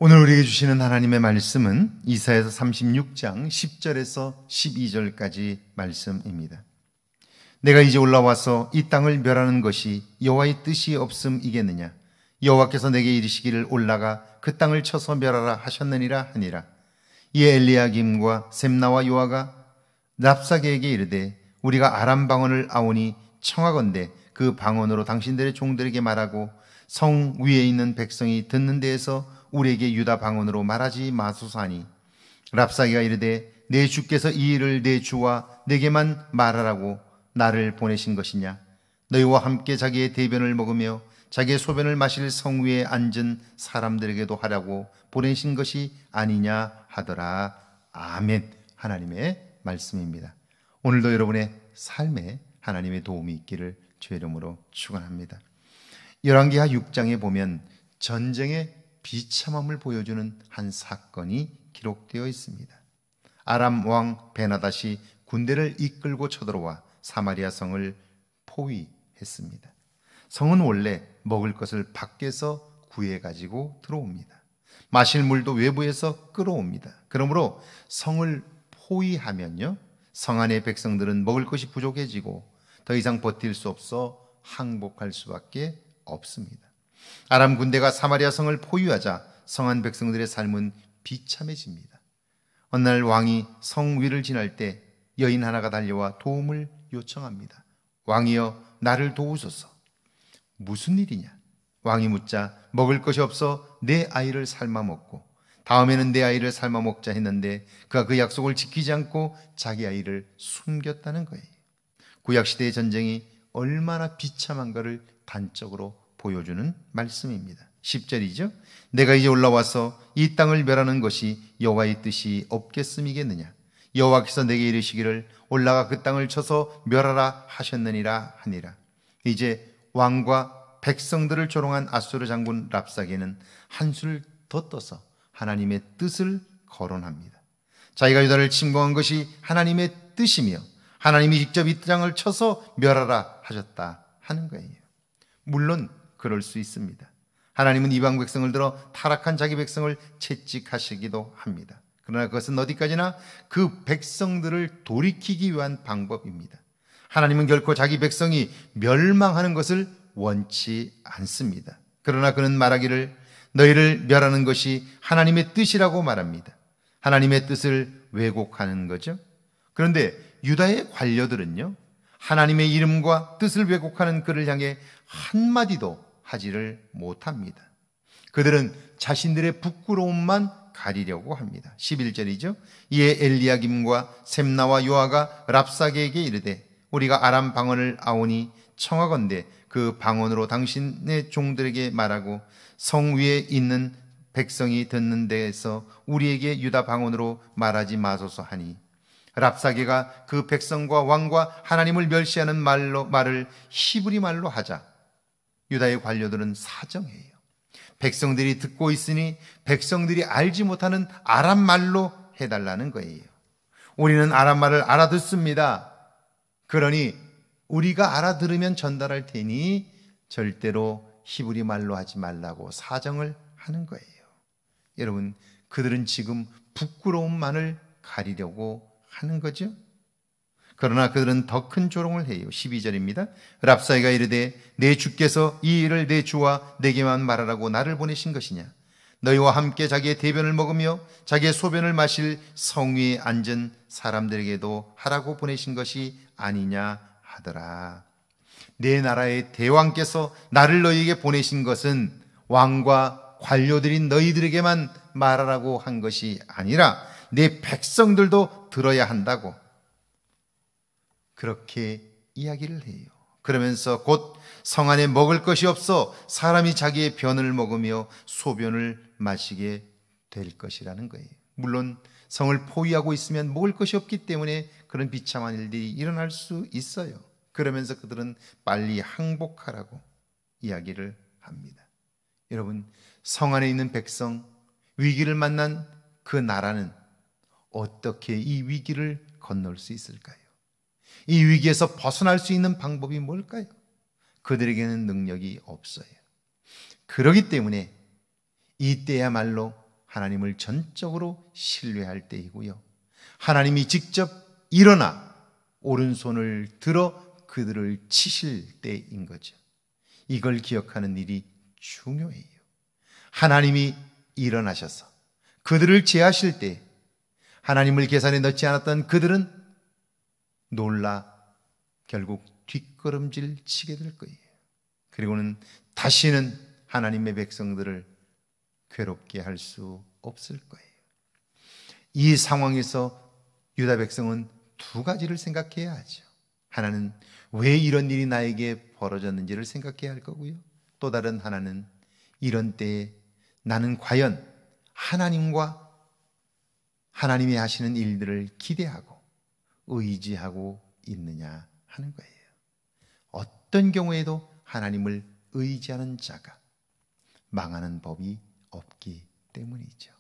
오늘 우리에게 주시는 하나님의 말씀은 이사야서 36장 10절에서 12절까지 말씀입니다. 내가 이제 올라와서 이 땅을 멸하는 것이 여호와의 뜻이 없음이겠느냐? 여호와께서 내게 이르시기를 올라가 그 땅을 쳐서 멸하라 하셨느니라 하니라. 이에 엘리야김과 셈나와 요아가 랍사게에게 이르되 우리가 아람 방언을 아오니 청하건대 그 방언으로 당신들의 종들에게 말하고 성 위에 있는 백성이 듣는 데에서 우리에게 유다 방언으로 말하지 마소서 하니, 랍사게가 이르되 내 주께서 이 일을 내 주와 내게만 말하라고 나를 보내신 것이냐? 너희와 함께 자기의 대변을 먹으며 자기의 소변을 마실 성 위에 앉은 사람들에게도 하라고 보내신 것이 아니냐 하더라. 아멘. 하나님의 말씀입니다. 오늘도 여러분의 삶에 하나님의 도움이 있기를 주의 이름으로 축원합니다. 열왕기하 6장에 보면 전쟁의 비참함을 보여주는 한 사건이 기록되어 있습니다. 아람 왕 베나닷이 군대를 이끌고 쳐들어와 사마리아 성을 포위했습니다. 성은 원래 먹을 것을 밖에서 구해가지고 들어옵니다. 마실 물도 외부에서 끌어옵니다. 그러므로 성을 포위하면요, 성 안의 백성들은 먹을 것이 부족해지고 더 이상 버틸 수 없어 항복할 수밖에 없습니다. 아람 군대가 사마리아 성을 포위하자 성안 백성들의 삶은 비참해집니다. 어느 날 왕이 성 위를 지날 때 여인 하나가 달려와 도움을 요청합니다. 왕이여, 나를 도우소서. 무슨 일이냐? 왕이 묻자 먹을 것이 없어 내 아이를 삶아 먹고 다음에는 내 아이를 삶아 먹자 했는데 그가 그 약속을 지키지 않고 자기 아이를 숨겼다는 거예요. 구약시대의 전쟁이 얼마나 비참한가를 단적으로 보여주는 말씀입니다. 10절이죠. 내가 이제 올라와서 이 땅을 멸하는 것이 여호와의 뜻이 없겠음이겠느냐? 여호와께서 내게 이르시기를 올라가 그 땅을 쳐서 멸하라 하셨느니라 하니라. 이제 왕과 백성들을 조롱한 아수르 장군 랍사게는 한술 더 떠서 하나님의 뜻을 거론합니다. 자기가 유다를 침공한 것이 하나님의 뜻이며 하나님이 직접 이 땅을 쳐서 멸하라 하셨다 하는 거예요. 물론 그럴 수 있습니다. 하나님은 이방 백성을 들어 타락한 자기 백성을 채찍하시기도 합니다. 그러나 그것은 어디까지나 그 백성들을 돌이키기 위한 방법입니다. 하나님은 결코 자기 백성이 멸망하는 것을 원치 않습니다. 그러나 그는 말하기를 너희를 멸하는 것이 하나님의 뜻이라고 말합니다. 하나님의 뜻을 왜곡하는 거죠. 그런데 유다의 관료들은요, 하나님의 이름과 뜻을 왜곡하는 그를 향해 한마디도 하지를 못합니다. 그들은 자신들의 부끄러움만 가리려고 합니다. 11절이죠. 이에 엘리야김과 셈나와 요아가 랍사게에게 이르되 우리가 아람 방언을 아오니 청하건대 그 방언으로 당신의 종들에게 말하고 성 위에 있는 백성이 듣는 데에서 우리에게 유다 방언으로 말하지 마소서 하니, 랍사게가 그 백성과 왕과 하나님을 멸시하는 말을 히브리 말로 하자 유다의 관료들은 사정해요. 백성들이 듣고 있으니 백성들이 알지 못하는 아람 말로 해달라는 거예요. 우리는 아람 말을 알아듣습니다. 그러니 우리가 알아들으면 전달할 테니 절대로 히브리 말로 하지 말라고 사정을 하는 거예요. 여러분, 그들은 지금 부끄러움만을 가리려고 하는 거죠. 그러나 그들은 더 큰 조롱을 해요. 12절입니다. 랍사게가 이르되 내 주께서 이 일을 내 주와 내게만 말하라고 나를 보내신 것이냐? 너희와 함께 자기의 대변을 먹으며 자기의 소변을 마실 성 위에 앉은 사람들에게도 하라고 보내신 것이 아니냐 하더라. 내 나라의 대왕께서 나를 너희에게 보내신 것은 왕과 관료들인 너희들에게만 말하라고 한 것이 아니라 내 백성들도 들어야 한다고 그렇게 이야기를 해요. 그러면서 곧 성 안에 먹을 것이 없어 사람이 자기의 변을 먹으며 소변을 마시게 될 것이라는 거예요. 물론 성을 포위하고 있으면 먹을 것이 없기 때문에 그런 비참한 일들이 일어날 수 있어요. 그러면서 그들은 빨리 항복하라고 이야기를 합니다. 여러분, 성 안에 있는 백성, 위기를 만난 그 나라는 어떻게 이 위기를 건널 수 있을까요? 이 위기에서 벗어날 수 있는 방법이 뭘까요? 그들에게는 능력이 없어요. 그렇기 때문에 이때야말로 하나님을 전적으로 신뢰할 때이고요. 하나님이 직접 일어나 오른손을 들어 그들을 치실 때인 거죠. 이걸 기억하는 일이 중요해요. 하나님이 일어나셔서 그들을 제하실 때 하나님을 계산에 넣지 않았던 그들은 놀라 결국 뒷걸음질 치게 될 거예요. 그리고는 다시는 하나님의 백성들을 괴롭게 할 수 없을 거예요. 이 상황에서 유다 백성은 두 가지를 생각해야 하죠. 하나는 왜 이런 일이 나에게 벌어졌는지를 생각해야 할 거고요. 또 다른 하나는 이런 때에 나는 과연 하나님과 하나님이 하시는 일들을 기대하고 의지하고 있느냐 하는 거예요. 어떤 경우에도 하나님을 의지하는 자가 망하는 법이 없기 때문이죠.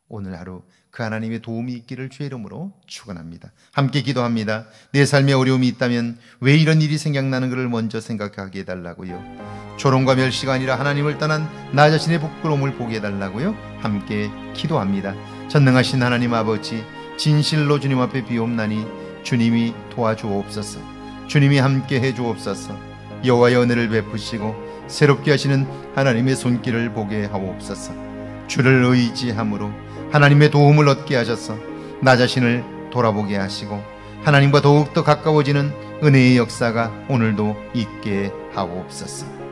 오늘 하루 그 하나님의 도움이 있기를 주의 이름으로 축원합니다. 함께 기도합니다. 내 삶에 어려움이 있다면 왜 이런 일이 생각나는 것을 먼저 생각하게 해달라고요. 조롱과 멸시가 아니라 하나님을 떠난 나 자신의 부끄러움을 보게 해달라고요. 함께 기도합니다. 전능하신 하나님 아버지, 진실로 주님 앞에 비옵나니 주님이 도와주옵소서. 주님이 함께 해주옵소서. 여호와의 은혜를 베푸시고 새롭게 하시는 하나님의 손길을 보게 하옵소서. 주를 의지함으로 하나님의 도움을 얻게 하셔서 나 자신을 돌아보게 하시고 하나님과 더욱더 가까워지는 은혜의 역사가 오늘도 있게 하옵소서.